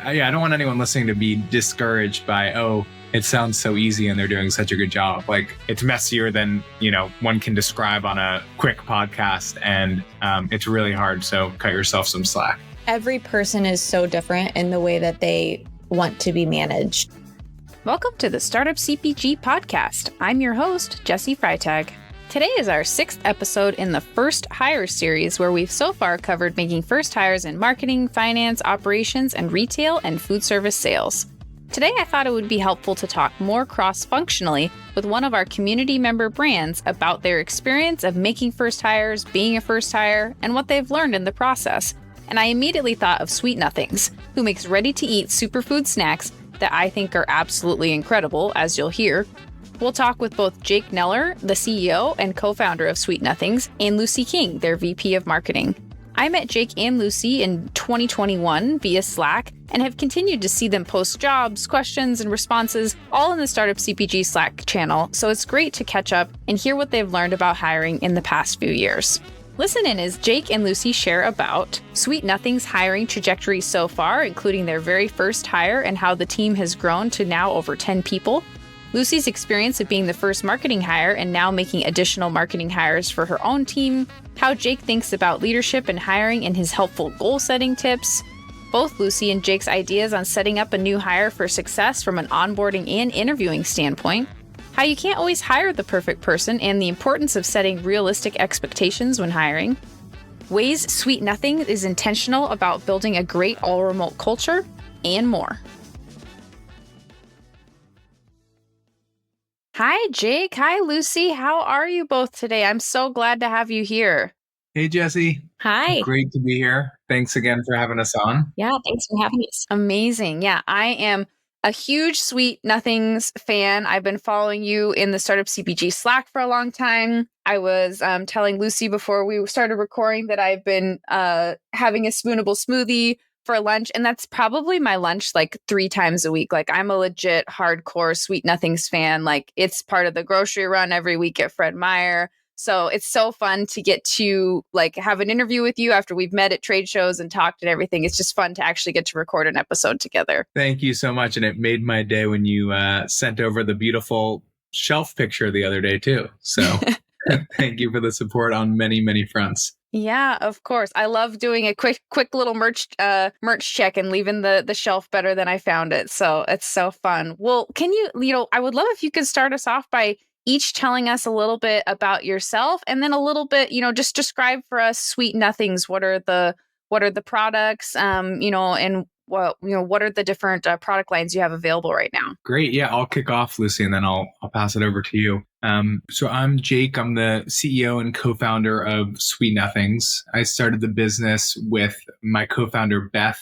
I don't want anyone listening to be discouraged by, oh, it sounds so easy and they're doing such a good job. Like, it's messier than, one can describe on a quick podcast, and it's really hard. So cut yourself some slack. Every person is so different in the way that they want to be managed. Welcome to the Startup CPG podcast. I'm your host, Jesse Freitag. Today is our 6th episode in the First Hire series, where we've so far covered making first hires in marketing, finance, operations, and retail and food service sales. Today, I thought it would be helpful to talk more cross-functionally with one of our community member brands about their experience of making first hires, being a first hire, and what they've learned in the process. And I immediately thought of Sweet Nothings, who makes ready-to-eat superfood snacks that I think are absolutely incredible, as you'll hear. We'll talk with both Jake Kneller, the CEO and co-founder of Sweet Nothings, and Lucy King, their VP of Marketing. I met Jake and Lucy in 2021 via Slack and have continued to see them post jobs, questions, and responses all in the Startup CPG Slack channel, so it's great to catch up and hear what they've learned about hiring in the past few years. Listen in as Jake and Lucy share about Sweet Nothing's hiring trajectory so far, including their very first hire and how the team has grown to now over 10 people, Lucy's experience of being the first marketing hire and now making additional marketing hires for her own team, how Jake thinks about leadership and hiring and his helpful goal-setting tips, both Lucy and Jake's ideas on setting up a new hire for success from an onboarding and interviewing standpoint, how you can't always hire the perfect person and the importance of setting realistic expectations when hiring, ways Sweet Nothing is intentional about building a great all-remote culture, and more. Hi, Jake. Hi, Lucy. How are you both today? I'm so glad to have you here. Hey, Jesse. Hi. Great to be here. Thanks again for having us on. Yeah, thanks for having us. Amazing. Yeah, I am a huge Sweet Nothings fan. I've been following you in the Startup CPG Slack for a long time. I was telling Lucy before we started recording that I've been having a spoonable smoothie for lunch, and that's probably my lunch like 3 times a week. Like, I'm a legit hardcore Sweet Nothings fan. Like, it's part of the grocery run every week at Fred Meyer. So it's so fun to get to like have an interview with you after we've met at trade shows and talked and everything. It's just fun to actually get to record an episode together. Thank you so much. And it made my day when you sent over the beautiful shelf picture the other day too. So thank you for the support on many, many fronts. Yeah, of course. I love doing a quick little merch check and leaving the shelf better than I found it. So it's so fun. Well, can you, I would love if you could start us off by each telling us a little bit about yourself, and then a little bit, just describe for us Sweet Nothings. What are the products, and what are the different product lines you have available right now? Great. Yeah, I'll kick off, Lucy, and then I'll pass it over to you. So I'm Jake. I'm the CEO and co-founder of Sweet Nothings. I started the business with my co-founder, Beth,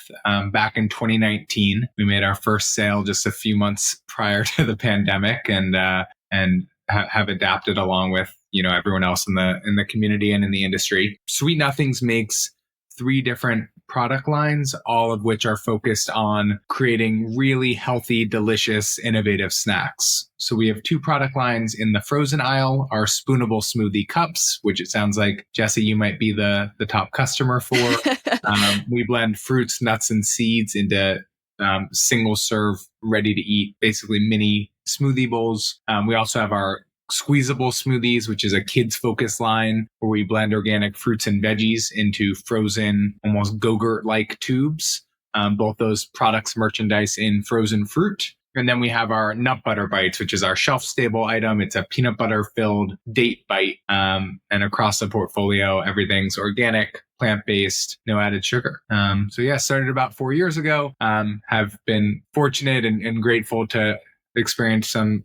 back in 2019. We made our first sale just a few months prior to the pandemic, and have adapted along with, everyone else in the community and in the industry. Sweet Nothings makes 3 different product lines, all of which are focused on creating really healthy, delicious, innovative snacks. So we have 2 product lines in the frozen aisle, our spoonable smoothie cups, which it sounds like, Jesse, you might be the top customer for. We blend fruits, nuts, and seeds into single serve, ready to eat, basically mini smoothie bowls. We also have our squeezable smoothies, which is a kids focused line where we blend organic fruits and veggies into frozen, almost Go-Gurt-like tubes. Both those products merchandise in frozen fruit. And then we have our nut butter bites, which is our shelf stable item. It's a peanut butter filled date bite. And across the portfolio, everything's organic, plant-based, no added sugar. Started about 4 years ago. Have been fortunate and grateful to experience some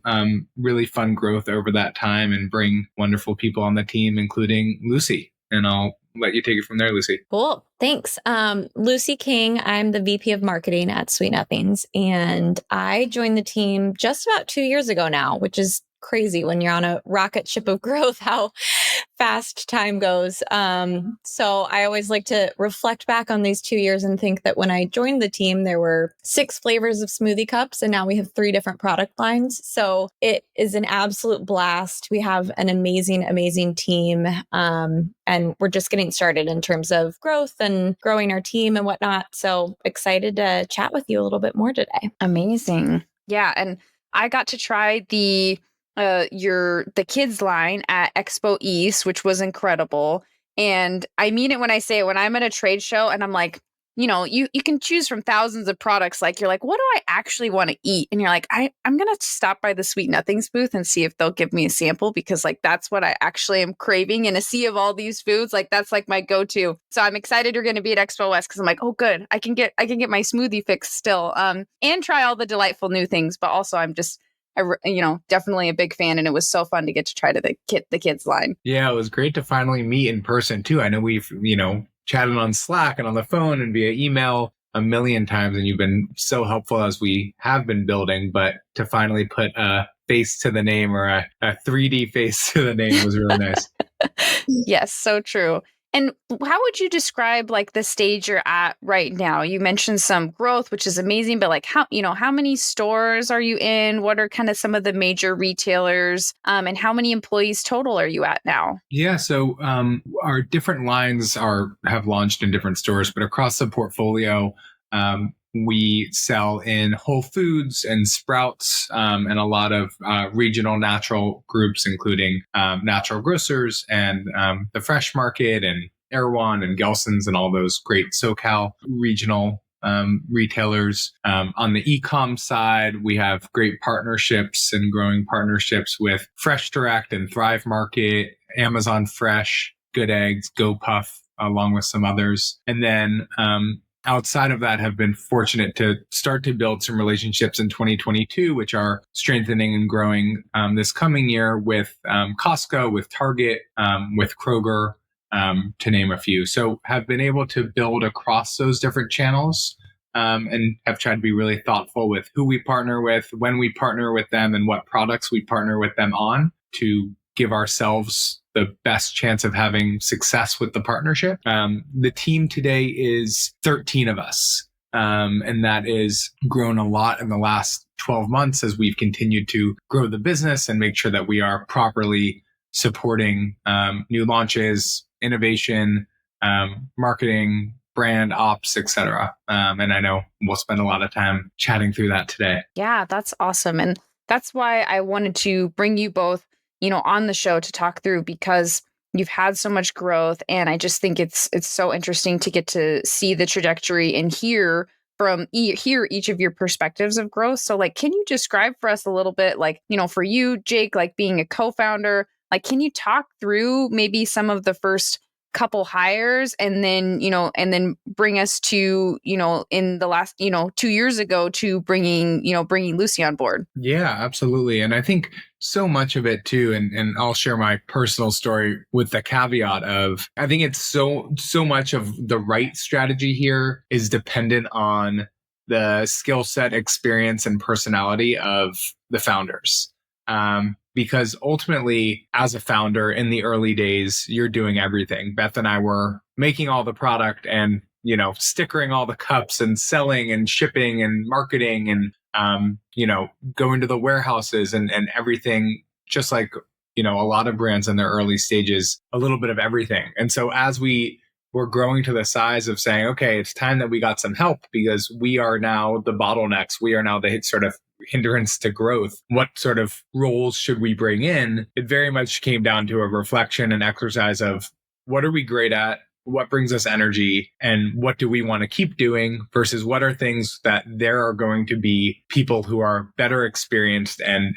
really fun growth over that time and bring wonderful people on the team, including Lucy. And I'll let you take it from there, Lucy. Cool. Thanks. Lucy King. I'm the VP of Marketing at Sweet Nothings. And I joined the team just about 2 years ago now, which is crazy when you're on a rocket ship of growth, how fast time goes. So I always like to reflect back on these 2 years and think that when I joined the team, there were 6 flavors of smoothie cups, and now we have 3 different product lines. So it is an absolute blast. We have an amazing, amazing team. And we're just getting started in terms of growth and growing our team and whatnot. So excited to chat with you a little bit more today. Amazing. Yeah. And I got to try the kids line at Expo East, which was incredible. And I mean it when I say it, when I'm at a trade show and I'm like, you can choose from thousands of products. Like, you're like, what do I actually want to eat? And you're like, I'm going to stop by the Sweet Nothings booth and see if they'll give me a sample, because like, that's what I actually am craving in a sea of all these foods. Like, that's like my go-to. So I'm excited you're going to be at Expo West, because I'm like, oh, good. I can get my smoothie fix still, and try all the delightful new things. But also definitely a big fan. And it was so fun to get to try the kids line. Yeah, it was great to finally meet in person too. I know we've, chatted on Slack and on the phone and via email a million times, and you've been so helpful as we have been building, but to finally put a face to the name, or a 3D face to the name, was really nice. Yes, so true. And how would you describe like the stage you're at right now? You mentioned some growth, which is amazing, but like how many stores are you in? What are kind of some of the major retailers? And how many employees total are you at now? Yeah, so our different lines have launched in different stores, but across the portfolio, we sell in Whole Foods and Sprouts, and a lot of regional natural groups, including Natural Grocers and the Fresh Market and Erewhon and Gelson's and all those great SoCal regional retailers. On the e-com side, we have great partnerships and growing partnerships with Fresh Direct and Thrive Market, Amazon Fresh, Good Eggs, GoPuff, along with some others. And then outside of that, have been fortunate to start to build some relationships in 2022, which are strengthening and growing this coming year with Costco, with Target, with Kroger, to name a few. So have been able to build across those different channels, and have tried to be really thoughtful with who we partner with, when we partner with them, and what products we partner with them on, to give ourselves the best chance of having success with the partnership. The team today is 13 of us. And that is grown a lot in the last 12 months as we've continued to grow the business and make sure that we are properly supporting new launches, innovation, marketing, brand ops, etc. And I know we'll spend a lot of time chatting through that today. Yeah, that's awesome. And that's why I wanted to bring you both on the show to talk through, because you've had so much growth. And I just think it's so interesting to get to see the trajectory and hear each of your perspectives of growth. So like, can you describe for us a little bit, like, for you, Jake, like being a co-founder, like, can you talk through maybe some of the first couple hires, and then bring us to, in the last, 2 years ago, to bringing Lucy on board? Yeah, absolutely. And I think so much of it too, and I'll share my personal story with the caveat of, I think it's so much of the right strategy here is dependent on the skill set, experience, and personality of the founders. Because ultimately, as a founder in the early days, you're doing everything. Beth and I were making all the product and, stickering all the cups and selling and shipping and marketing and, going to the warehouses and everything, just like, a lot of brands in their early stages, a little bit of everything. And so as we were growing to the size of saying, okay, it's time that we got some help because we are now the bottlenecks. We are now the sort of hindrance to growth. What sort of roles should we bring in? It very much came down to a reflection and exercise of what are we great at? What brings us energy, and what do we want to keep doing versus what are things that there are going to be people who are better experienced and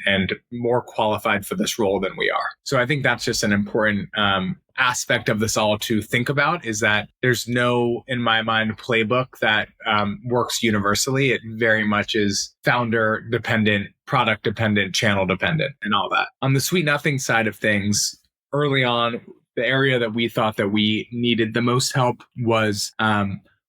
more qualified for this role than we are. So I think that's just an important aspect of this all to think about, is that there's no, in my mind, playbook that works universally. It very much is founder dependent, product dependent, channel dependent, and all that. On the Sweet Nothing side of things, early on, the area that we thought that we needed the most help was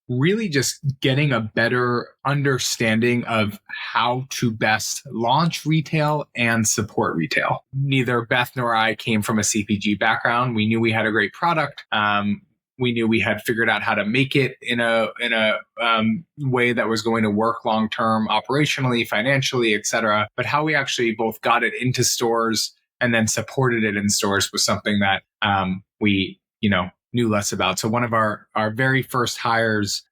really just getting a better understanding of how to best launch retail and support retail. Neither Beth nor I came from a CPG background. We knew we had a great product. We knew we had figured out how to make it in a way that was going to work long term, operationally, financially, et cetera. But how we actually both got it into stores and then supported it in stores was something that we knew less about. So one of our very first hires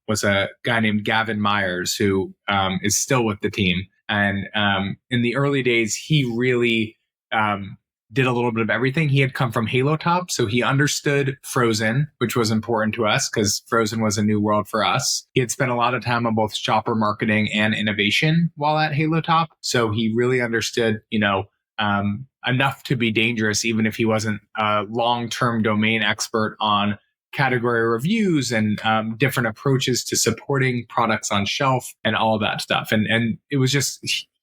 was a guy named Gavin Myers, who is still with the team. And in the early days, he really did a little bit of everything. He had come from Halo Top, so he understood frozen, which was important to us because frozen was a new world for us. He had spent a lot of time on both shopper marketing and innovation while at Halo Top, so he really understood, enough to be dangerous, even if he wasn't a long-term domain expert on category reviews and different approaches to supporting products on shelf and all that stuff. And it was just,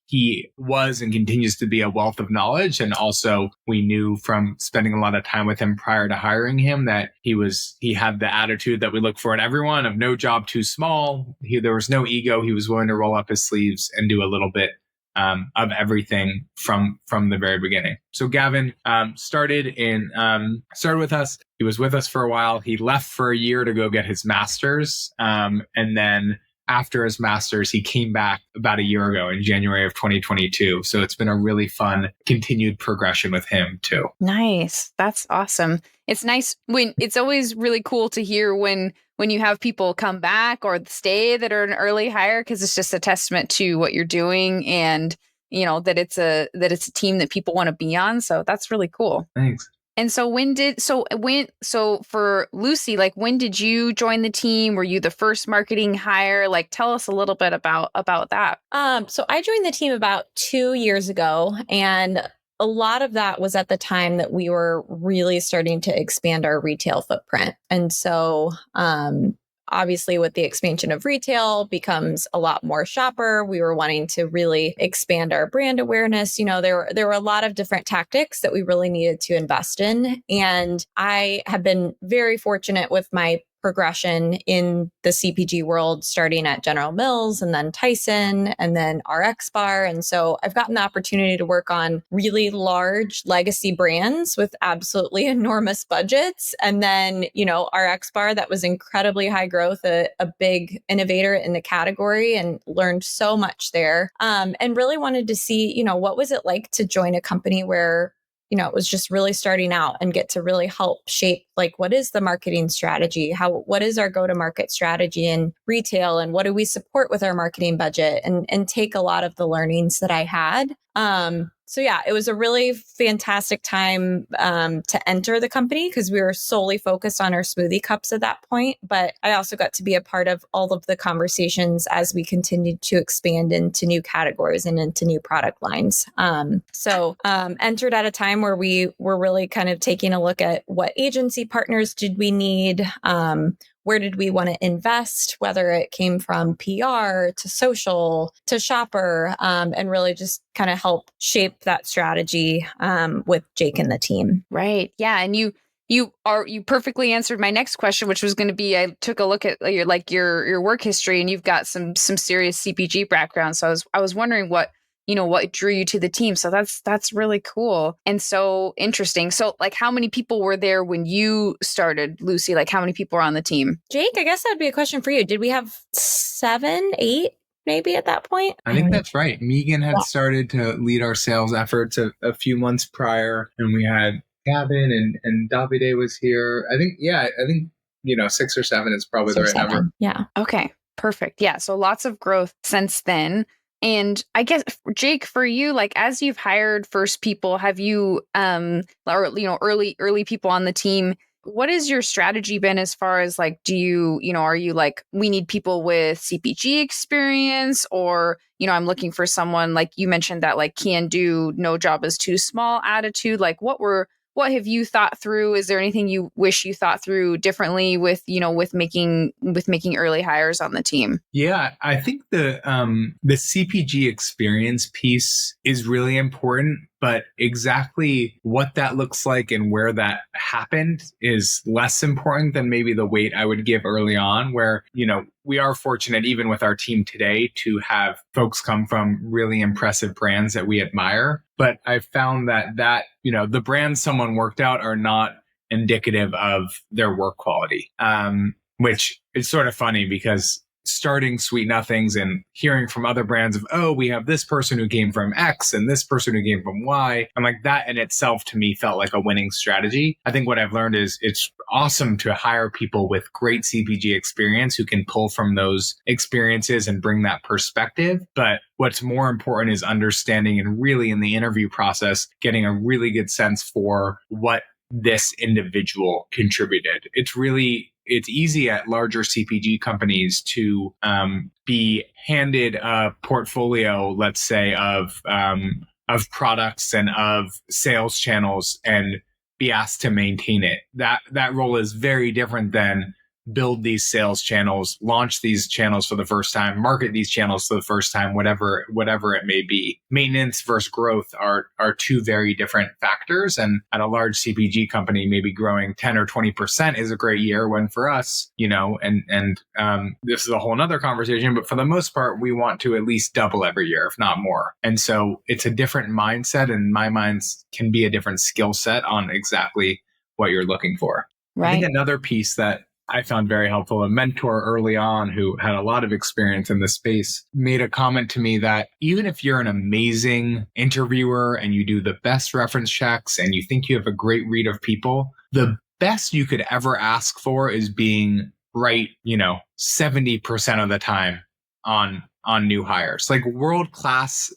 he was and continues to be a wealth of knowledge. And also we knew from spending a lot of time with him prior to hiring him that he had the attitude that we look for in everyone of no job too small. There was no ego. He was willing to roll up his sleeves and do a little bit of everything from the very beginning. So Gavin started with us. He was with us for a while. He left for a year to go get his master's, and then after his master's, he came back about a year ago in January of 2022. So it's been a really fun continued progression with him too. Nice. That's awesome. It's nice it's always really cool to hear when you have people come back or stay that are an early hire, because it's just a testament to what you're doing and, that it's a team that people want to be on. So that's really cool. Thanks. And so for Lucy, like, when did you join the team? Were you the first marketing hire? Like, tell us a little bit about that. So I joined the team about 2 years ago, and a lot of that was at the time that we were really starting to expand our retail footprint. And so, obviously, with the expansion of retail becomes a lot more shopper. We were wanting to really expand our brand awareness. There were a lot of different tactics that we really needed to invest in. And I have been very fortunate with my progression in the CPG world, starting at General Mills and then Tyson and then RX Bar. And so I've gotten the opportunity to work on really large legacy brands with absolutely enormous budgets. And then, RX Bar, that was incredibly high growth, a big innovator in the category, and learned so much there. And really wanted to see, what was it like to join a company where it was just really starting out and get to really help shape, like, what is the marketing strategy? What is our go-to-market strategy in retail? And what do we support with our marketing budget? And take a lot of the learnings that I had. So yeah, it was a really fantastic time to enter the company because we were solely focused on our smoothie cups at that point. But I also got to be a part of all of the conversations as we continued to expand into new categories and into new product lines. So entered at a time where we were really kind of taking a look at what agency partners did we need, where did we want to invest, whether it came from PR to social to shopper, and really just kind of help shape that strategy with Jake and the team. Right. Yeah. And you perfectly answered my next question, which was going to be, I took a look at your work history, and you've got some serious CPG background. So I was wondering what drew you to the team. So that's really cool and so interesting. So, like, how many people were there when you started, Lucy? Like, how many people were on the team? Jake, I guess that'd be a question for you. Did we have 7, 8 maybe at that point? I think that's right. Megan had started to lead our sales efforts a few months prior, and we had Gavin and Davide was here. I think 6 or 7 is probably the right number. Yeah. Okay. Perfect. Yeah. So lots of growth since then. And I guess, Jake, for you, like, as you've hired first people, have you, early people on the team, what has your strategy been as far as, like, do you, are you like, we need people with CPG experience, or, I'm looking for someone, like you mentioned, that, like, can do, no job is too small attitude. Like, what have you thought through? Is there anything you wish you thought through differently with making early hires on the team? Yeah, I think the CPG experience piece is really important, but exactly what that looks like and where that happened is less important than maybe the weight I would give early on, where, we are fortunate even with our team today to have folks come from really impressive brands that we admire. But I've found that, the brands someone worked out are not indicative of their work quality, which is sort of funny because starting Sweet Nothings and hearing from other brands of, oh, we have this person who came from X and this person who came from Y. I'm like, that in itself to me felt like a winning strategy. I think what I've learned is it's awesome to hire people with great CPG experience who can pull from those experiences and bring that perspective. But what's more important is understanding and really in the interview process, getting a really good sense for what this individual contributed. It's easy at larger CPG companies to be handed a portfolio, let's say, of products and of sales channels and be asked to maintain it. That role is very different than build these sales channels, launch these channels for the first time, market these channels for the first time, whatever it may be. Maintenance versus growth are two very different factors. And at a large CPG company, maybe growing 10 or 20% is a great year, when for us, this is a whole nother conversation, but for the most part, we want to at least double every year, if not more. And so it's a different mindset, and my minds can be a different skill set on exactly what you're looking for. Right. I think another piece that I found very helpful, a mentor early on who had a lot of experience in this space made a comment to me that even if you're an amazing interviewer and you do the best reference checks and you think you have a great read of people, the best you could ever ask for is being right, 70% of the time on new hires. Like world-class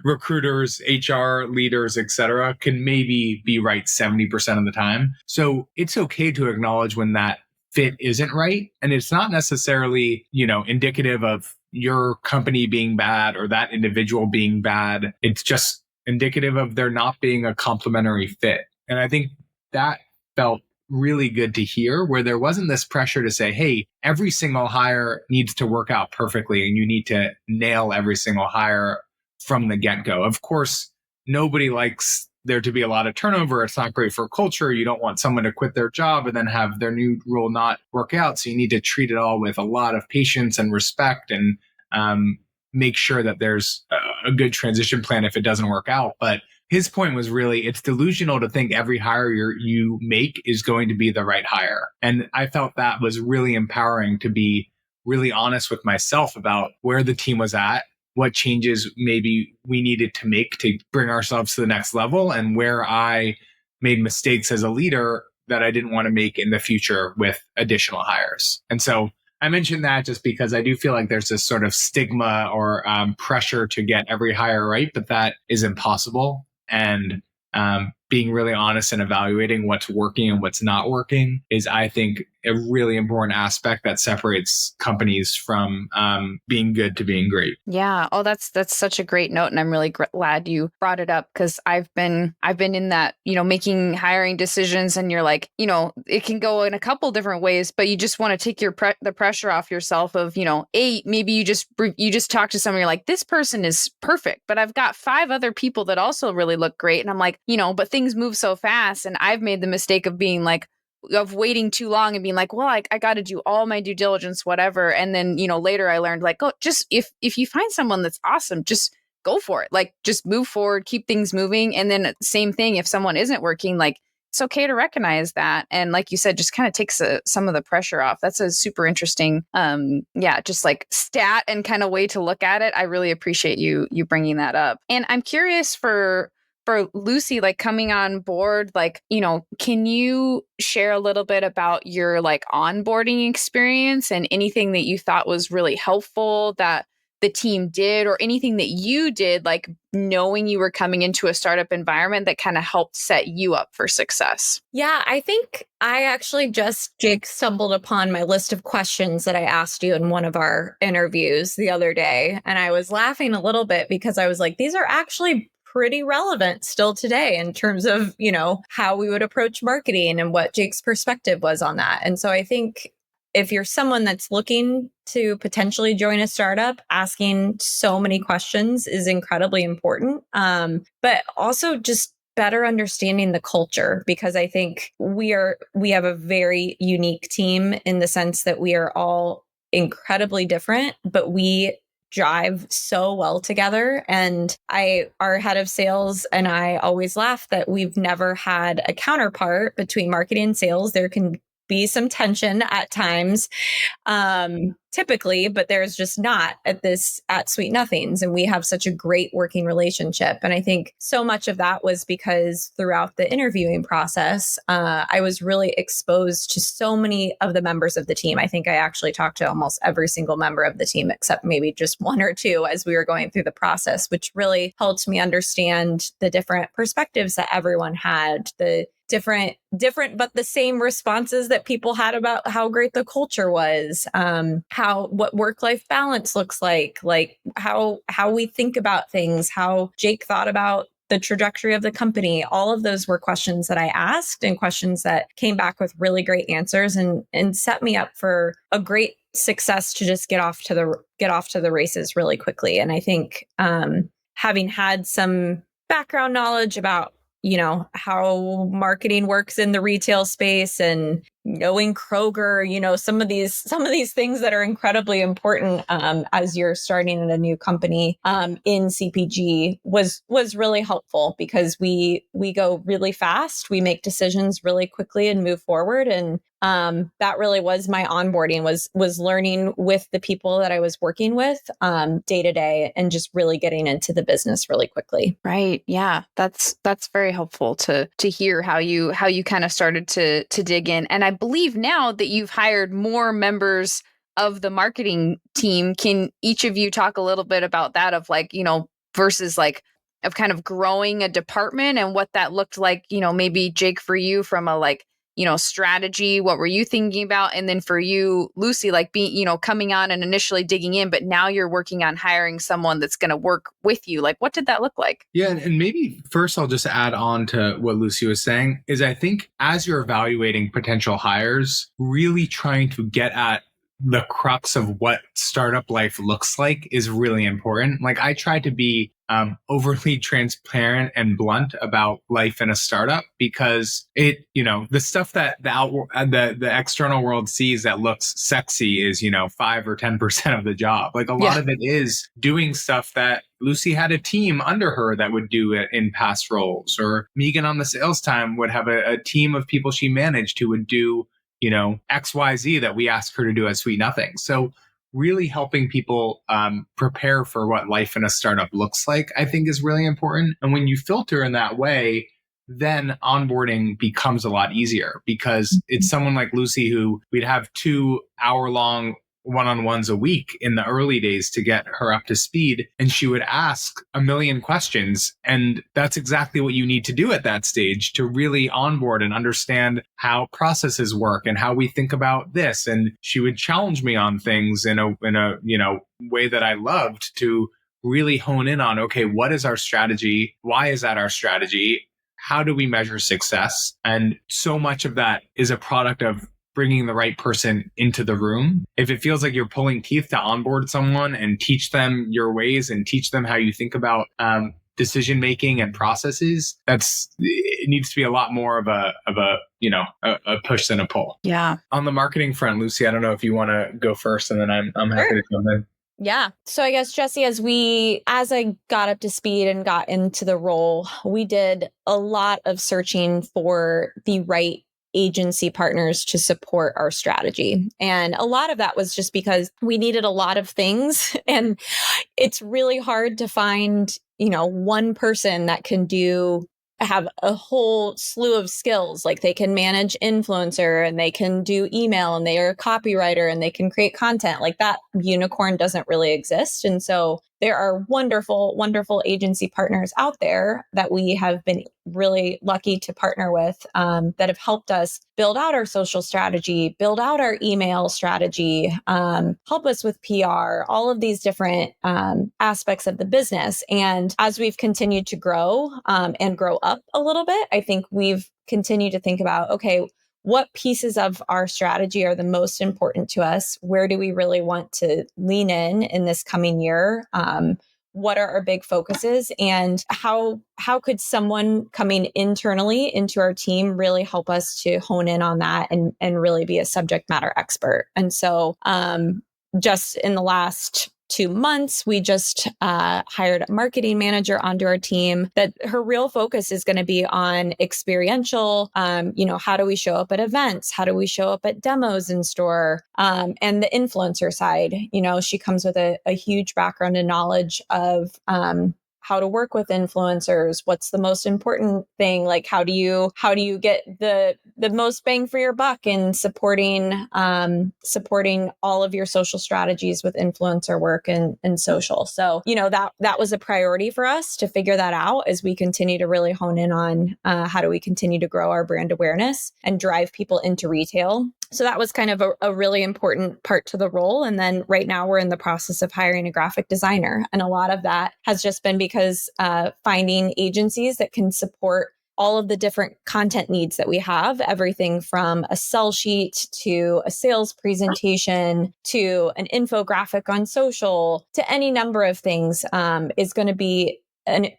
recruiters, HR leaders, etc., can maybe be right 70% of the time. So it's okay to acknowledge when that fit isn't right. And it's not necessarily, indicative of your company being bad or that individual being bad. It's just indicative of there not being a complementary fit. And I think that felt really good to hear, where there wasn't this pressure to say, hey, every single hire needs to work out perfectly and you need to nail every single hire from the get-go. Of course, nobody likes there to be a lot of turnover. It's not great for culture. You don't want someone to quit their job and then have their new role not work out. So you need to treat it all with a lot of patience and respect and make sure that there's a good transition plan if it doesn't work out. But his point was really, it's delusional to think every hire you make is going to be the right hire. And I felt that was really empowering to be really honest with myself about where the team was at, what changes maybe we needed to make to bring ourselves to the next level, and where I made mistakes as a leader that I didn't want to make in the future with additional hires. And so I mentioned that just because I do feel like there's this sort of stigma or pressure to get every hire right, but that is impossible. And being really honest and evaluating what's working and what's not working is, I think, a really important aspect that separates companies from being good to being great. Yeah. Oh, that's such a great note. And I'm really glad you brought it up, because I've been in that, making hiring decisions, and you're like, it can go in a couple different ways, but you just want to take the pressure off yourself of, maybe you just talk to someone, you're like, this person is perfect, but I've got 5 other people that also really look great. And I'm like, but things move so fast. And I've made the mistake of being like, of waiting too long and being like, well, I got to do all my due diligence, whatever. And then, later I learned, like, oh, just if you find someone that's awesome, just go for it. Like, just move forward, keep things moving. And then same thing, if someone isn't working, like, it's okay to recognize that. And like you said, just kind of takes some of the pressure off. That's a super interesting, just like stat and kind of way to look at it. I really appreciate you bringing that up. And I'm curious for Lucy, like coming on board, like, can you share a little bit about your like onboarding experience and anything that you thought was really helpful that the team did, or anything that you did, like knowing you were coming into a startup environment that kind of helped set you up for success? Yeah, I think I actually Jake, stumbled upon my list of questions that I asked you in one of our interviews the other day. And I was laughing a little bit because I was like, these are actually pretty relevant still today in terms of, how we would approach marketing and what Jake's perspective was on that. And so I think if you're someone that's looking to potentially join a startup, asking so many questions is incredibly important. But also just better understanding the culture, because I think we have a very unique team in the sense that we are all incredibly different, but we jive so well together. And our head of sales and I always laugh that we've never had a counterpart between marketing and sales. There can be some tension at times, typically, but there's just not at Sweet Nothings. And we have such a great working relationship. And I think so much of that was because throughout the interviewing process, I was really exposed to so many of the members of the team. I think I actually talked to almost every single member of the team, except maybe just one or two as we were going through the process, which really helped me understand the different perspectives that everyone had, the different but the same responses that people had about how great the culture was, what work-life balance looks like how we think about things, how Jake thought about the trajectory of the company. All of those were questions that I asked, and questions that came back with really great answers and set me up for a great success to just get off to the races really quickly. And I think having had some background knowledge about how marketing works in the retail space, and knowing Kroger, some of these things that are incredibly important as you're starting in a new company in CPG was really helpful, because we go really fast, we make decisions really quickly and move forward. And that really was my onboarding, was learning with the people that I was working with day to day, and just really getting into the business really quickly. Right. Yeah. That's very helpful to hear how you kind of started to dig in. And I believe now that you've hired more members of the marketing team, can each of you talk a little bit about that, of versus of kind of growing a department and what that looked like, maybe Jake, for you from a strategy, what were you thinking about? And then for you, Lucy, being, coming on and initially digging in, but now you're working on hiring someone that's going to work with you. What did that look like? Yeah. And maybe first I'll just add on to what Lucy was saying, is I think as you're evaluating potential hires, really trying to get at the crux of what startup life looks like is really important. I try to be overly transparent and blunt about life in a startup, because the stuff that the external world sees that looks sexy is 5 or 10% of the job. A lot of it is doing stuff that Lucy had a team under her that would do it in past roles, or Megan on the sales time would have a team of people she managed who would do XYZ that we asked her to do at Sweet Nothing. So really helping people prepare for what life in a startup looks like, I think, is really important. And when you filter in that way, then onboarding becomes a lot easier, because it's someone like Lucy who we'd have 2-hour-long one-on-ones a week in the early days to get her up to speed. And she would ask a million questions. And that's exactly what you need to do at that stage to really onboard and understand how processes work and how we think about this. And she would challenge me on things in a way that I loved, to really hone in on, okay, what is our strategy? Why is that our strategy? How do we measure success? And so much of that is a product of bringing the right person into the room. If it feels like you're pulling teeth to onboard someone and teach them your ways and teach them how you think about decision making and processes, it needs to be a lot more of a push than a pull. Yeah. On the marketing front, Lucy, I don't know if you want to go first, and then I'm happy to jump in. Yeah. So I guess, Jesse, as I got up to speed and got into the role, we did a lot of searching for the right agency partners to support our strategy. And a lot of that was just because we needed a lot of things. And it's really hard to find, one person that can have a whole slew of skills. They can manage influencer, and they can do email, and they are a copywriter, and they can create content. That unicorn doesn't really exist. And so there are wonderful, wonderful agency partners out there that we have been really lucky to partner with, that have helped us build out our social strategy, build out our email strategy, help us with PR, all of these different aspects of the business. And as we've continued to grow and grow up a little bit, I think we've continued to think about, okay, what pieces of our strategy are the most important to us? Where do we really want to lean in this coming year? What are our big focuses, and how could someone coming internally into our team really help us to hone in on that and really be a subject matter expert? And so just in the last 2 months, we just hired a marketing manager onto our team that her real focus is going to be on experiential, how do we show up at events? How do we show up at demos in store? And the influencer side, she comes with a huge background and knowledge of how to work with influencers. What's the most important thing? Like, how do you get the most bang for your buck in supporting all of your social strategies with influencer work and social. So, that was a priority for us to figure that out as we continue to really hone in on how do we continue to grow our brand awareness and drive people into retail. So that was kind of a really important part to the role. And then right now we're in the process of hiring a graphic designer. And a lot of that has just been because finding agencies that can support all of the different content needs that we have, everything from a sell sheet to a sales presentation to an infographic on social to any number of things, is going to be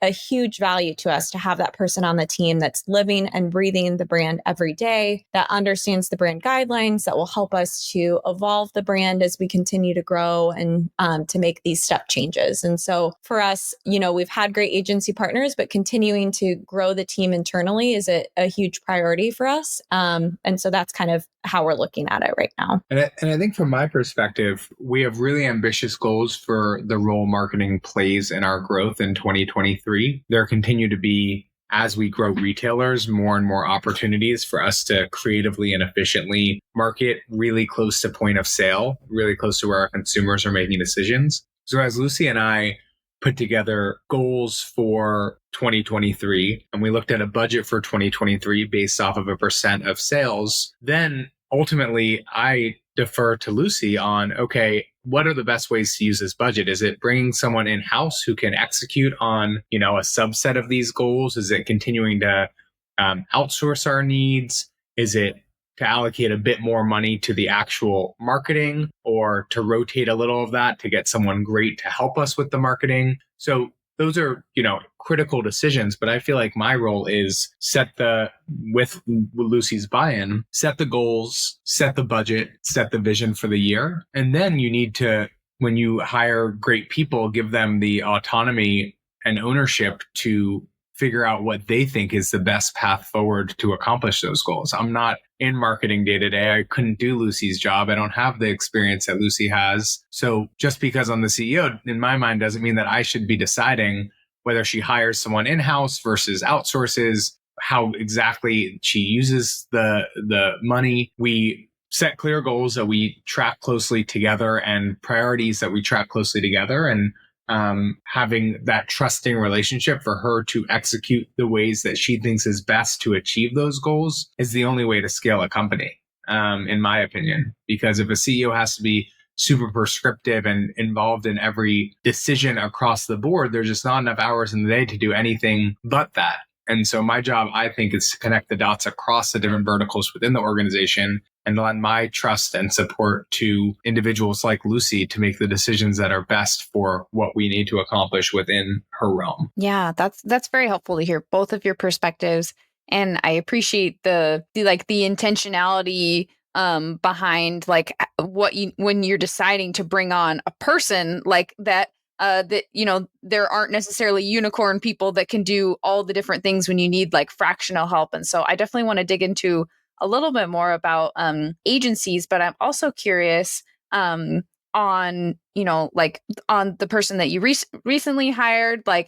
a huge value to us to have that person on the team that's living and breathing the brand every day, that understands the brand guidelines, that will help us to evolve the brand as we continue to grow and to make these step changes. And so for us, we've had great agency partners, but continuing to grow the team internally is a huge priority for us. And so that's kind of how we're looking at it right now. And I think from my perspective, we have really ambitious goals for the role marketing plays in our growth in 2023. There continue to be, as we grow retailers, more and more opportunities for us to creatively and efficiently market really close to point of sale, really close to where our consumers are making decisions. So as Lucy and I put together goals for 2023, and we looked at a budget for 2023 based off of a % of sales, then ultimately I defer to Lucy on, okay, what are the best ways to use this budget? Is it bringing someone in-house who can execute on, a subset of these goals? Is it continuing to outsource our needs? Is it to allocate a bit more money to the actual marketing, or to rotate a little of that to get someone great to help us with the marketing? So those are, critical decisions, but I feel like my role is with Lucy's buy-in, set the goals, set the budget, set the vision for the year. And then you need to, when you hire great people, give them the autonomy and ownership to figure out what they think is the best path forward to accomplish those goals. I'm not in marketing day to day. I couldn't do Lucy's job. I don't have the experience that Lucy has. So just because I'm the CEO, in my mind, doesn't mean that I should be deciding whether she hires someone in-house versus outsources, how exactly she uses the money. We set clear goals that we track closely together and priorities that we track closely together, and having that trusting relationship for her to execute the ways that she thinks is best to achieve those goals is the only way to scale a company, in my opinion. Because if a CEO has to be super prescriptive and involved in every decision across the board, there's just not enough hours in the day to do anything but that. And so my job, I think, is to connect the dots across the different verticals within the organization and lend my trust and support to individuals like Lucy to make the decisions that are best for what we need to accomplish within her realm. Yeah, that's very helpful to hear both of your perspectives. And I appreciate the intentionality behind when you're deciding to bring on a person like that. There aren't necessarily unicorn people that can do all the different things when you need like fractional help. And so I definitely want to dig into a little bit more about agencies, but I'm also curious on the person that you recently hired, for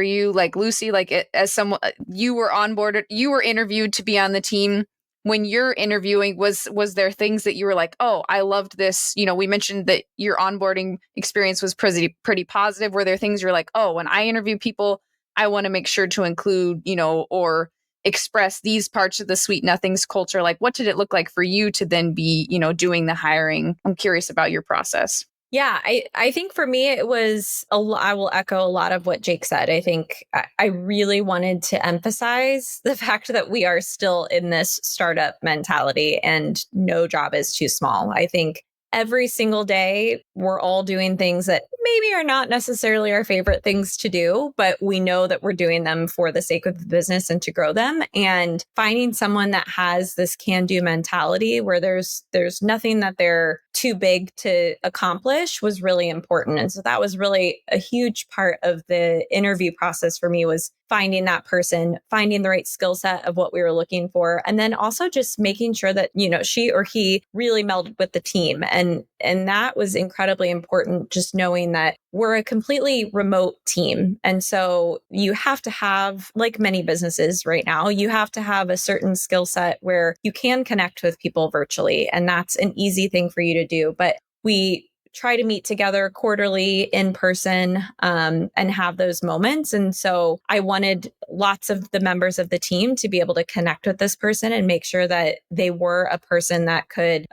you, like Lucy, as someone, you were onboarded, you were interviewed to be on the team. When you're interviewing, was there things that you were like, oh, I loved this? We mentioned that your onboarding experience was pretty positive. Were there things you're like, oh, when I interview people, I want to make sure to include, or express these parts of the Sweet Nothings culture? Like, what did it look like for you to then be, doing the hiring? I'm curious about your process. Yeah, I think for me, it was I will echo a lot of what Jake said. I think I really wanted to emphasize the fact that we are still in this startup mentality and no job is too small. I think every single day we're all doing things that maybe are not necessarily our favorite things to do, but we know that we're doing them for the sake of the business and to grow them. And finding someone that has this can-do mentality where there's nothing that they're too big to accomplish was really important. And so that was really a huge part of the interview process for me, was finding that person, finding the right skill set of what we were looking for, and then also just making sure that, she or he really melded with the team. And that was incredibly important, just knowing that we're a completely remote team. And so you have to have, like many businesses right now, you have to have a certain skill set where you can connect with people virtually. And that's an easy thing for you to do. But we try to meet together quarterly in person and have those moments. And so I wanted lots of the members of the team to be able to connect with this person and make sure that they were a person that could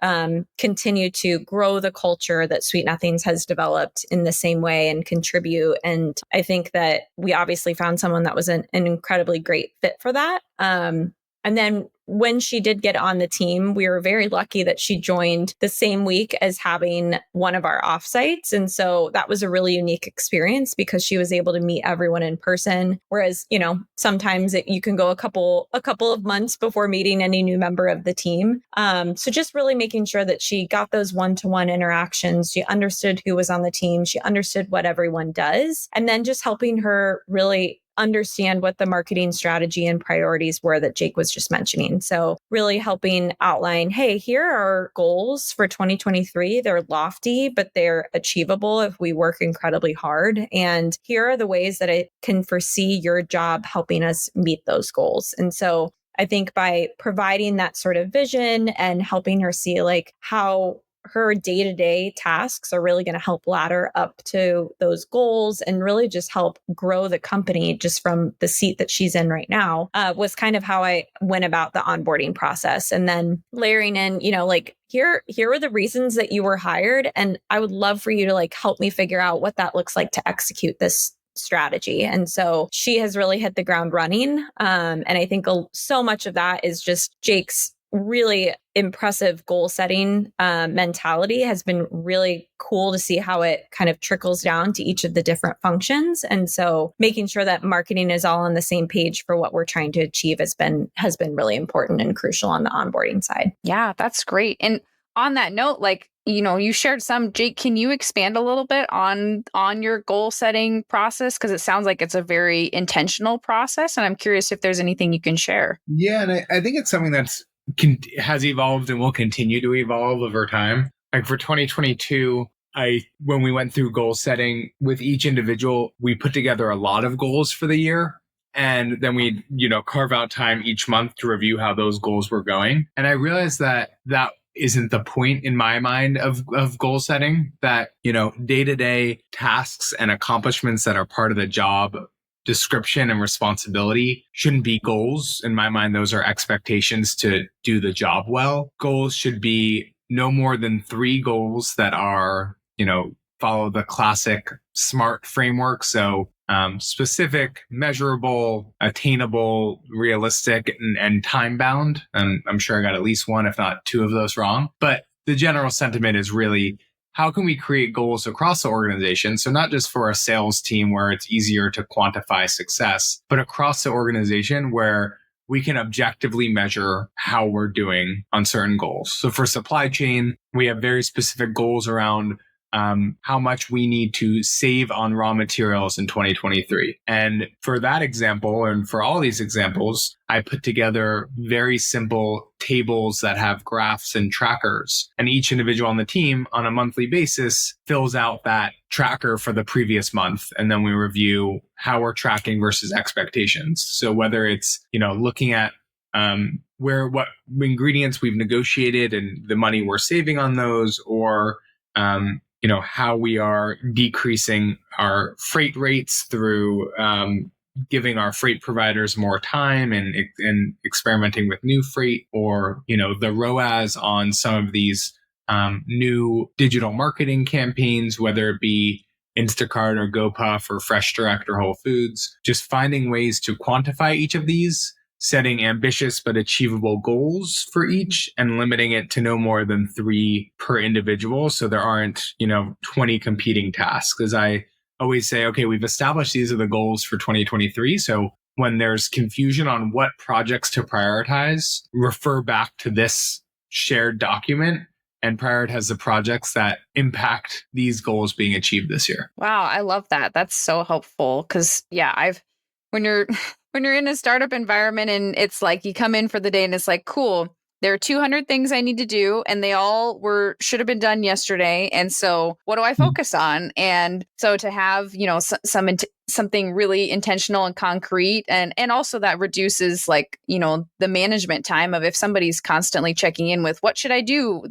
continue to grow the culture that Sweet Nothings has developed in the same way and contribute. And I think that we obviously found someone that was an incredibly great fit for that. And then when she did get on the team, we were very lucky that she joined the same week as having one of our offsites. And so that was a really unique experience because she was able to meet everyone in person. Whereas, sometimes you can go a couple of months before meeting any new member of the team. So just really making sure that she got those one-to-one interactions. She understood who was on the team. She understood what everyone does. And then just helping her really understand what the marketing strategy and priorities were that Jake was just mentioning. So really helping outline, hey, here are goals for 2023. They're lofty, but they're achievable if we work incredibly hard. And here are the ways that I can foresee your job helping us meet those goals. And so I think by providing that sort of vision and helping her see like how her day-to-day tasks are really going to help ladder up to those goals and really just help grow the company just from the seat that she's in right now, was kind of how I went about the onboarding process. And then layering in, here are the reasons that you were hired. And I would love for you to help me figure out what that looks like to execute this strategy. And so she has really hit the ground running. And I think so much of that is just Jake's really impressive goal setting mentality. Has been really cool to see how it kind of trickles down to each of the different functions. And so making sure that marketing is all on the same page for what we're trying to achieve has been really important and crucial on the onboarding side. Yeah, that's great. And on that note, you shared some. Jake, can you expand a little bit on your goal setting process? Because it sounds like it's a very intentional process. And I'm curious if there's anything you can share. Yeah, and I think it's something has evolved and will continue to evolve over time. Like for 2022, when we went through goal setting with each individual, we put together a lot of goals for the year. And then we, carve out time each month to review how those goals were going. And I realized that isn't the point in my mind of goal setting, that, day-to-day tasks and accomplishments that are part of the job description and responsibility shouldn't be goals. In my mind, those are expectations to do the job well. Goals should be no more than 3 goals that are, follow the classic SMART framework. So specific, measurable, attainable, realistic, and time bound. And I'm sure I got at least 1, if not 2 of those wrong. But the general sentiment is really, how can we create goals across the organization? So not just for a sales team where it's easier to quantify success, but across the organization where we can objectively measure how we're doing on certain goals. So for supply chain, we have very specific goals around how much we need to save on raw materials in 2023. And for that example, and for all these examples, I put together very simple tables that have graphs and trackers. And each individual on the team on a monthly basis fills out that tracker for the previous month. And then we review how we're tracking versus expectations. So whether it's, looking at what ingredients we've negotiated and the money we're saving on those, or how we are decreasing our freight rates through giving our freight providers more time and experimenting with new freight, or the ROAS on some of these new digital marketing campaigns, whether it be Instacart or GoPuff or Fresh Direct or Whole Foods, just finding ways to quantify each of these, setting ambitious but achievable goals for each, and limiting it to no more than 3 per individual. So there aren't, 20 competing tasks. As I always say, okay, we've established these are the goals for 2023. So when there's confusion on what projects to prioritize, refer back to this shared document and prioritize the projects that impact these goals being achieved this year. Wow, I love that. That's so helpful because when you're when you're in a startup environment and it's like you come in for the day and it's like, cool, there are 200 things I need to do and they all should have been done yesterday. And so what do I focus on? And so to have, something really intentional and concrete and also that reduces the management time of if somebody's constantly checking in with what should I do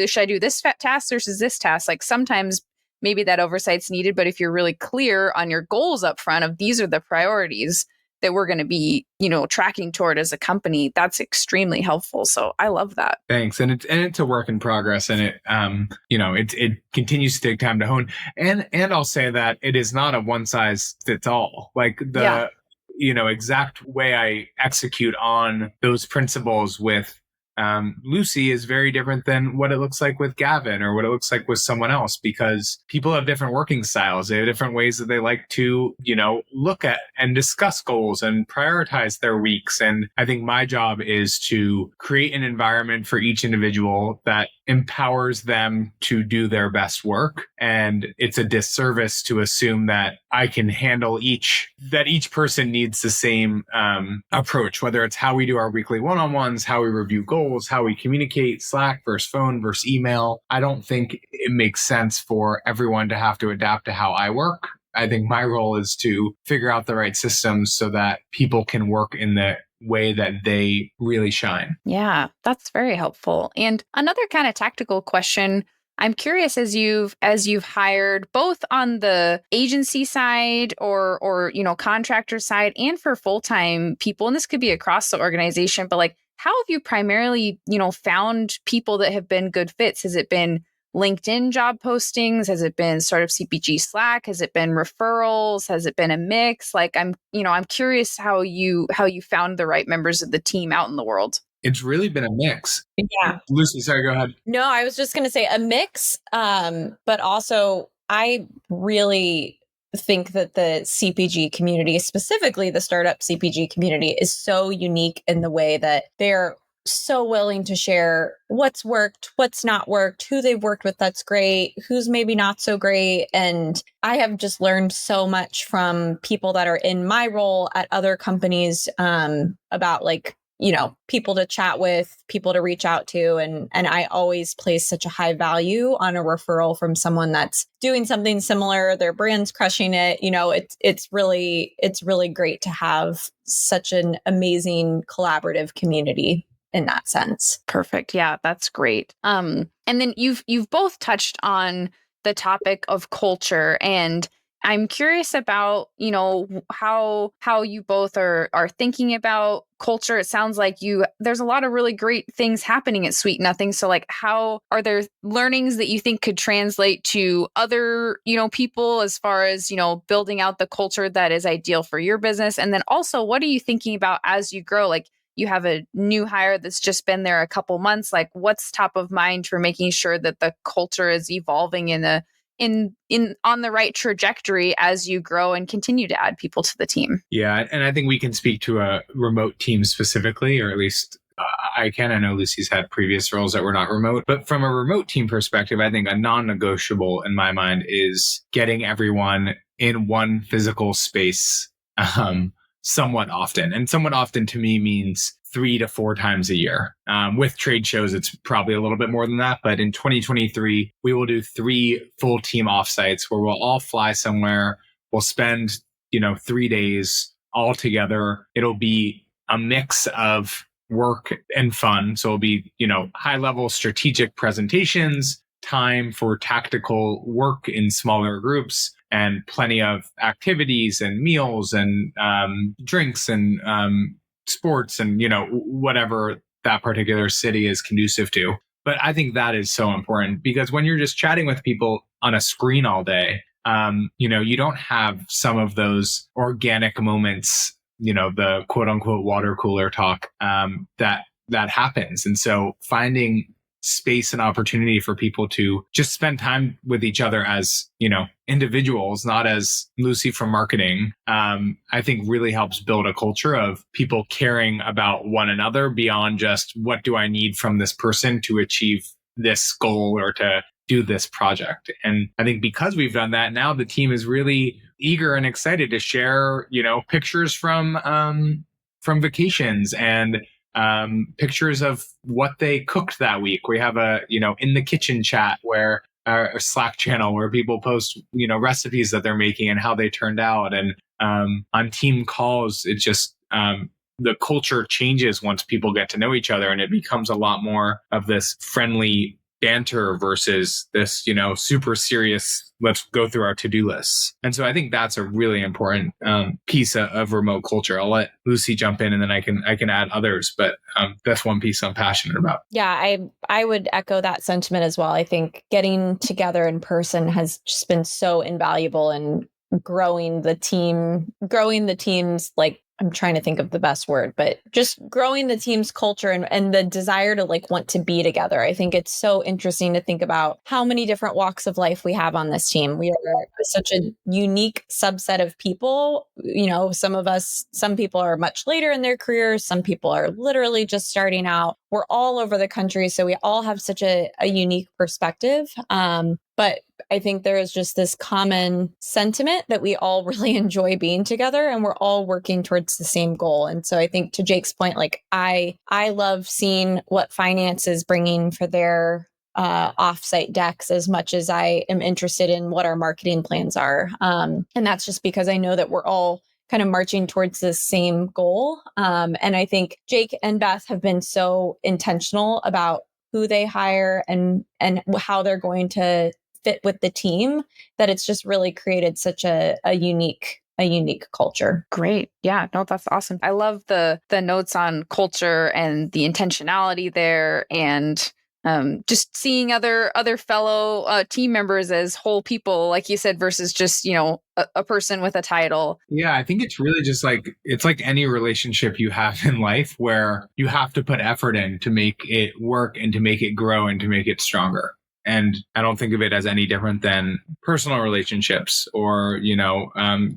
should I do this task versus this task? Like sometimes maybe that oversight's needed, but if you're really clear on your goals up front of these are the priorities that we're going to be, tracking toward as a company, that's extremely helpful. So I love that. Thanks. And it's a work in progress, and it continues to take time to hone. And I'll say that it is not a one size fits all. Like the exact way I execute on those principles with Lucy is very different than what it looks like with Gavin or what it looks like with someone else, because people have different working styles. They have different ways that they like to, look at and discuss goals and prioritize their weeks. And I think my job is to create an environment for each individual that empowers them to do their best work. And it's a disservice to assume that I can handle each person needs the same approach, whether it's how we do our weekly one-on-ones, how we review goals, how we communicate, Slack versus phone versus email. I don't think it makes sense for everyone to have to adapt to how I work. I think my role is to figure out the right systems so that people can work in the way that they really shine. Yeah, that's very helpful. And another kind of tactical question, I'm curious as you've hired both on the agency side or contractor side and for full-time people, and this could be across the organization, but how have you primarily, found people that have been good fits? Has it been LinkedIn job postings? Has it been Startup CPG Slack? Has it been referrals? Has it been a mix? I'm curious how you found the right members of the team out in the world. It's really been a mix. Yeah. Lucy, sorry, go ahead. No, I was just going to say a mix. But also I really think that the CPG community, specifically the startup CPG community, is so unique in the way that they're so willing to share what's worked, what's not worked, who they've worked with that's great, who's maybe not so great. And I have just learned so much from people that are in my role at other companies about people to chat with, people to reach out to. And I always place such a high value on a referral from someone that's doing something similar. Their brand's crushing it. It's really great to have such an amazing collaborative community in that sense. Perfect. Yeah, that's great. And then you've both touched on the topic of culture, and I'm curious about, how you both are thinking about culture. It sounds like there's a lot of really great things happening at Sweet Nothing. So how are there learnings that you think could translate to other, people as far as, building out the culture that is ideal for your business? And then also, what are you thinking about as you grow? You have a new hire that's just been there a couple months. What's top of mind for making sure that the culture is evolving on the right trajectory as you grow and continue to add people to the team? Yeah, and I think we can speak to a remote team specifically, or at least I can. I know Lucy's had previous roles that were not remote, but from a remote team perspective, I think a non-negotiable in my mind is getting everyone in one physical space somewhat often. And somewhat often to me means 3 to 4 times a year. With trade shows, it's probably a little bit more than that. But in 2023, we will do 3 full team offsites where we'll all fly somewhere. We'll spend, 3 days all together. It'll be a mix of work and fun. So it'll be, high level strategic presentations, time for tactical work in smaller groups, and plenty of activities and meals and drinks and sports and, whatever that particular city is conducive to. But I think that is so important because when you're just chatting with people on a screen all day, you don't have some of those organic moments, the quote unquote water cooler talk that happens. And so finding space and opportunity for people to just spend time with each other as, individuals, not as Lucy from marketing, I think really helps build a culture of people caring about one another beyond just what do I need from this person to achieve this goal or to do this project. And I think because we've done that, now the team is really eager and excited to share, pictures from vacations and pictures of what they cooked that week. We have a, in the kitchen chat where a Slack channel where people post, recipes that they're making and how they turned out. And on team calls, it's just the culture changes once people get to know each other, and it becomes a lot more of this friendly banter versus this, super serious, let's go through our to-do lists. And so I think that's a really important piece of remote culture. I'll let Lucy jump in and then I can add others, but that's one piece I'm passionate about. Yeah, I would echo that sentiment as well. I think getting together in person has just been so invaluable in growing the team's, like, I'm trying to think of the best word, but just growing the team's culture and the desire to want to be together. I think it's so interesting to think about how many different walks of life we have on this team. We are such a unique subset of people. Some people are much later in their careers. Some people are literally just starting out. We're all over the country. So we all have such a unique perspective. But I think there is just this common sentiment that we all really enjoy being together and we're all working towards the same goal. And so I think to Jake's point, I love seeing what finance is bringing for their offsite decks as much as I am interested in what our marketing plans are. And that's just because I know that we're all kind of marching towards the same goal. And I think Jake and Beth have been so intentional about who they hire and how they're going to fit with the team that it's just really created such a unique culture. Great. Yeah, no, that's awesome. I love the notes on culture and the intentionality there, and just seeing other fellow team members as whole people, like you said, versus just, a person with a title. Yeah, I think it's really just it's like any relationship you have in life where you have to put effort in to make it work and to make it grow and to make it stronger. And I don't think of it as any different than personal relationships or,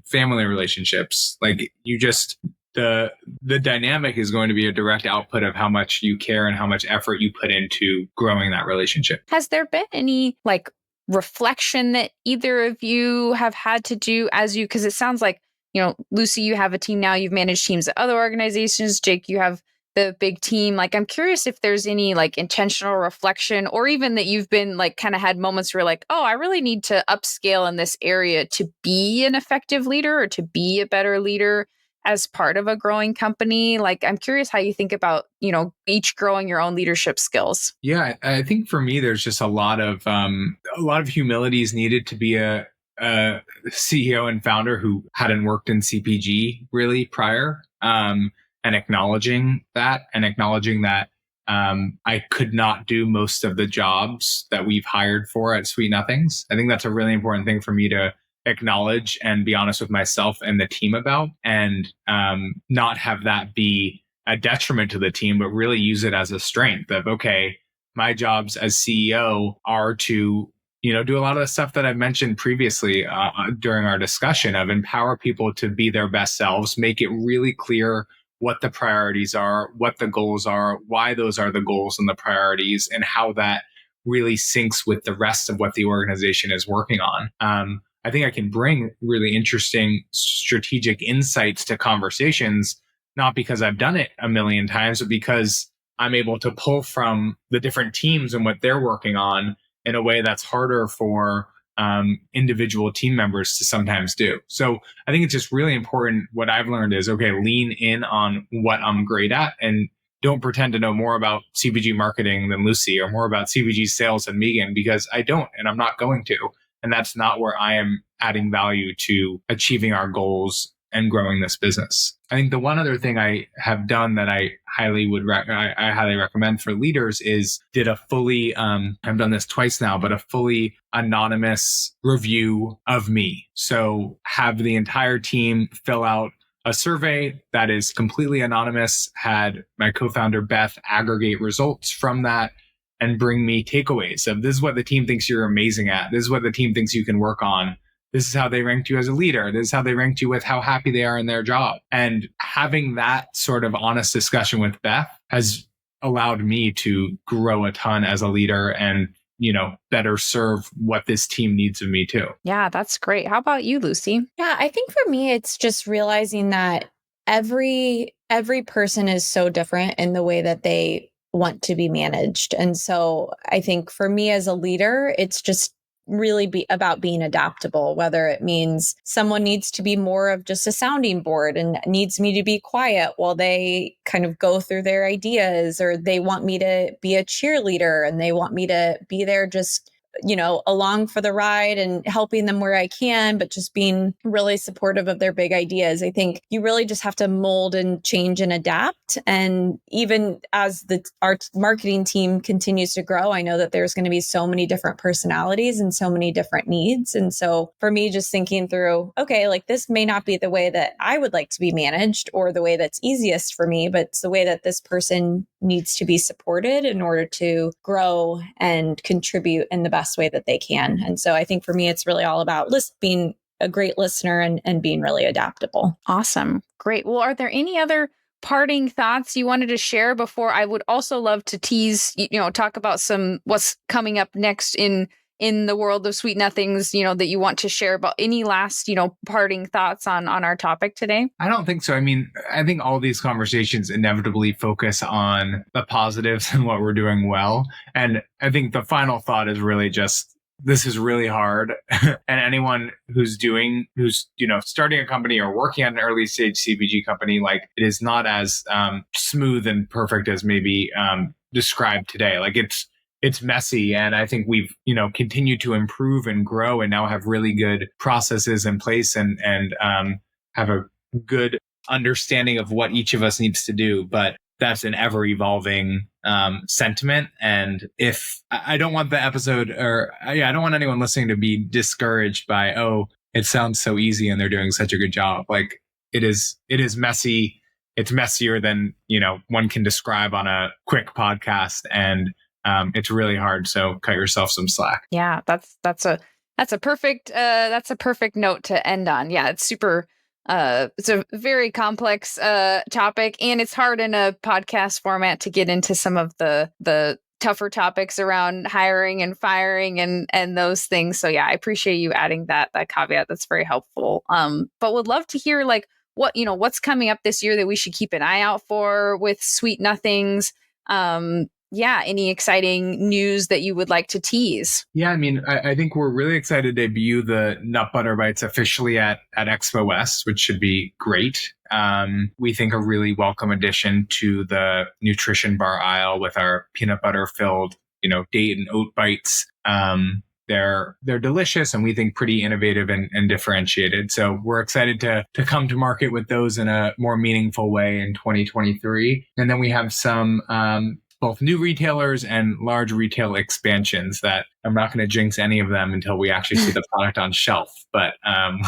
family relationships. The dynamic is going to be a direct output of how much you care and how much effort you put into growing that relationship. Has there been any reflection that either of you have had to do because it sounds like, Lucy, you have a team now, you've managed teams at other organizations. Jake, you have the big team. I'm curious if there's any intentional reflection, or even that you've been kind of had moments where oh, I really need to upscale in this area to be an effective leader or to be a better leader as part of a growing company. I'm curious how you think about, each growing your own leadership skills. Yeah, I think for me, there's just a lot of humility is needed to be a CEO and founder who hadn't worked in CPG really prior. And acknowledging that I could not do most of the jobs that we've hired for at Sweet Nothings. I think that's a really important thing for me to acknowledge and be honest with myself and the team about, and not have that be a detriment to the team, but really use it as a strength of, okay, my jobs as CEO are to do a lot of the stuff that I've mentioned previously during our discussion of empower people to be their best selves, make it really clear what the priorities are, what the goals are, why those are the goals and the priorities, and how that really syncs with the rest of what the organization is working on. I think I can bring really interesting strategic insights to conversations, not because I've done it a million times, but because I'm able to pull from the different teams and what they're working on in a way that's harder for individual team members to sometimes do. So I think it's just really important. What I've learned is, okay, lean in on what I'm great at and don't pretend to know more about CPG marketing than Lucy or more about CPG sales than Megan, because I don't, and I'm not going to. And that's not where I am adding value to achieving our goals and growing this business. I think the one other thing I have done that I highly recommend for leaders is did a fully, I've done this twice now, but a fully anonymous review of me. So have the entire team fill out a survey that is completely anonymous, had my co-founder Beth aggregate results from that and bring me takeaways of this is what the team thinks you're amazing at. This is what the team thinks you can work on. This is how they ranked you as a leader. This is how they ranked you with how happy they are in their job. And having that sort of honest discussion with Beth has allowed me to grow a ton as a leader and, better serve what this team needs of me too. Yeah, that's great. How about you, Lucy? Yeah, I think for me, it's just realizing that every person is so different in the way that they want to be managed. And so I think for me as a leader, it's just really about being adaptable, whether it means someone needs to be more of just a sounding board and needs me to be quiet while they kind of go through their ideas, or they want me to be a cheerleader and they want me to be there just along for the ride and helping them where I can, but just being really supportive of their big ideas. I think you really just have to mold and change and adapt. And even as our marketing team continues to grow, I know that there's going to be so many different personalities and so many different needs. And so for me, just thinking through, okay, like this may not be the way that I would like to be managed or the way that's easiest for me, but it's the way that this person needs to be supported in order to grow and contribute in the best way that they can. And so I think for me, it's really all about being a great listener and being really adaptable. Awesome. Great. Well, are there any other parting thoughts you wanted to share before? I would also love to tease, talk about what's coming up next in the world of Sweet Nothings, that you want to share about any last, parting thoughts on our topic today? I don't think so. I mean, I think all these conversations inevitably focus on the positives and what we're doing well. And I think the final thought is really just, this is really hard. And anyone who's starting a company or working on an early stage CPG company, like it is not as smooth and perfect as maybe described today. Like it's messy. And I think we've, continued to improve and grow and now have really good processes in place and have a good understanding of what each of us needs to do. But that's an ever evolving sentiment. And if I don't want the episode I don't want anyone listening to be discouraged by, it sounds so easy and they're doing such a good job. Like it is messy. It's messier than, one can describe on a quick podcast. And it's really hard. So cut yourself some slack. Yeah, that's a perfect note to end on. Yeah, it's super. It's a very complex topic, and it's hard in a podcast format to get into some of the tougher topics around hiring and firing and those things. So yeah, I appreciate you adding that caveat. That's very helpful. But would love to hear what's coming up this year that we should keep an eye out for with Sweet Nothings. Any exciting news that you would like to tease? Yeah, I mean, I think we're really excited to debut the Nut Butter Bites officially at Expo West, which should be great. We think a really welcome addition to the nutrition bar aisle with our peanut butter filled, date and oat bites. They're delicious and we think pretty innovative and differentiated. So we're excited to come to market with those in a more meaningful way in 2023. And then we have some both new retailers and large retail expansions that I'm not going to jinx any of them until we actually see the product on shelf. But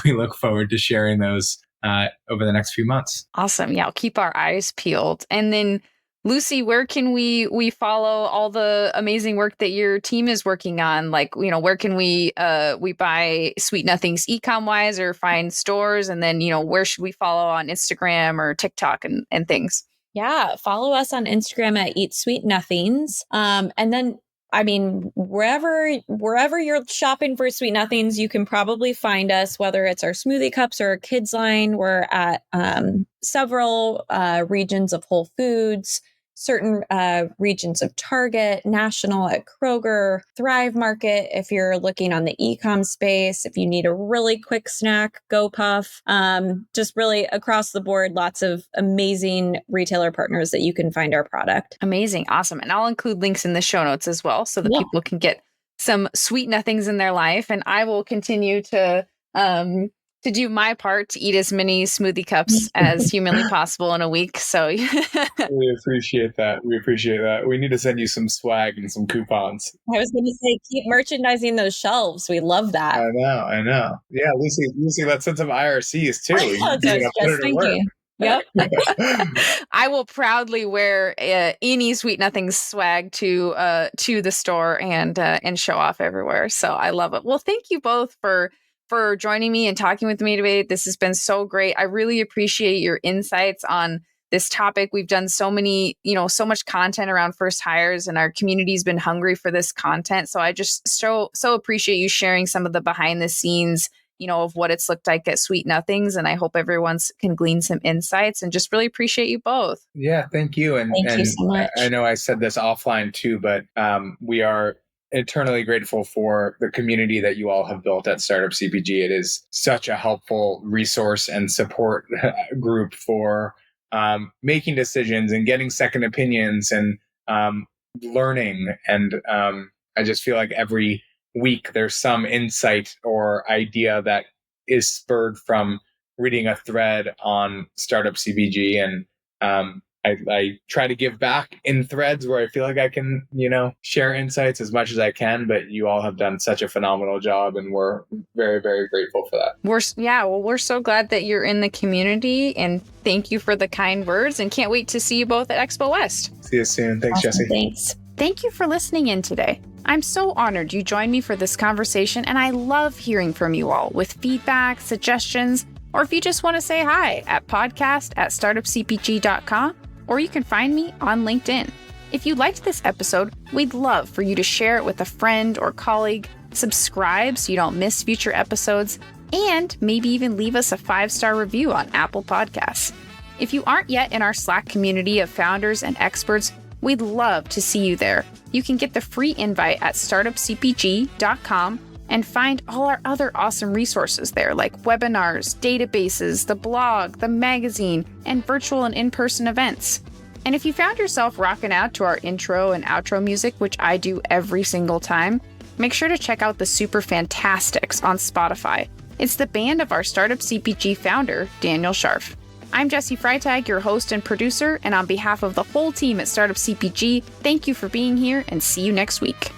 we look forward to sharing those over the next few months. Awesome. Yeah, I'll keep our eyes peeled. And then Lucy, where can we follow all the amazing work that your team is working on? Like, where can we buy Sweet Nothings e-com wise or find stores? And then, where should we follow on Instagram or TikTok and things? Yeah, follow us on Instagram at Eat Sweet Nothings. And then, I mean, wherever you're shopping for Sweet Nothings, you can probably find us, whether it's our smoothie cups or our kids line. We're at several regions of Whole Foods, certain regions of Target, national at Kroger, Thrive Market. If you're looking on the e-com space, if you need a really quick snack, GoPuff. Just really across the board, lots of amazing retailer partners that you can find our product. Amazing. Awesome. And I'll include links in the show notes as well so that people can get some Sweet Nothings in their life. And I will continue to to do my part to eat as many smoothie cups as humanly possible in a week. So we appreciate that. We need to send you some swag and some coupons. I was going to say, keep merchandising those shelves. We love that. I know. Yeah, Lucy, let's send some IRCs too. That's what I was just thinking. Yep. I will proudly wear any Sweet Nothings swag to the store and show off everywhere. So I love it. Well, thank you both for joining me and talking with me today. This has been so great. I really appreciate your insights on this topic. We've done so much content around first hires, and our community's been hungry for this content. So I just so appreciate you sharing some of the behind the scenes, of what it's looked like at Sweet Nothings. And I hope everyone can glean some insights, and just really appreciate you both. Yeah, thank you. And thank you so much. I know I said this offline too, but we are eternally grateful for the community that you all have built at Startup CPG. It is such a helpful resource and support group for making decisions and getting second opinions and learning. And I just feel like every week there's some insight or idea that is spurred from reading a thread on Startup CPG. And I try to give back in threads where I feel like I can, share insights as much as I can, but you all have done such a phenomenal job, and we're very, very grateful for that. We're so glad that you're in the community, and thank you for the kind words, and can't wait to see you both at Expo West. See you soon. Thanks, awesome. Jesse. Thanks. Thank you for listening in today. I'm so honored you joined me for this conversation, and I love hearing from you all with feedback, suggestions, or if you just want to say hi at podcast@startupcpg.com. Or you can find me on LinkedIn. If you liked this episode, we'd love for you to share it with a friend or colleague, subscribe so you don't miss future episodes, and maybe even leave us a 5-star review on Apple Podcasts. If you aren't yet in our Slack community of founders and experts, we'd love to see you there. You can get the free invite at startupcpg.com and find all our other awesome resources there, like webinars, databases, the blog, the magazine, and virtual and in-person events. And if you found yourself rocking out to our intro and outro music, which I do every single time, make sure to check out the Super Fantastics on Spotify. It's the band of our Startup CPG founder, Daniel Scharf. I'm Jessie Freitag, your host and producer, and on behalf of the whole team at Startup CPG, thank you for being here, and see you next week.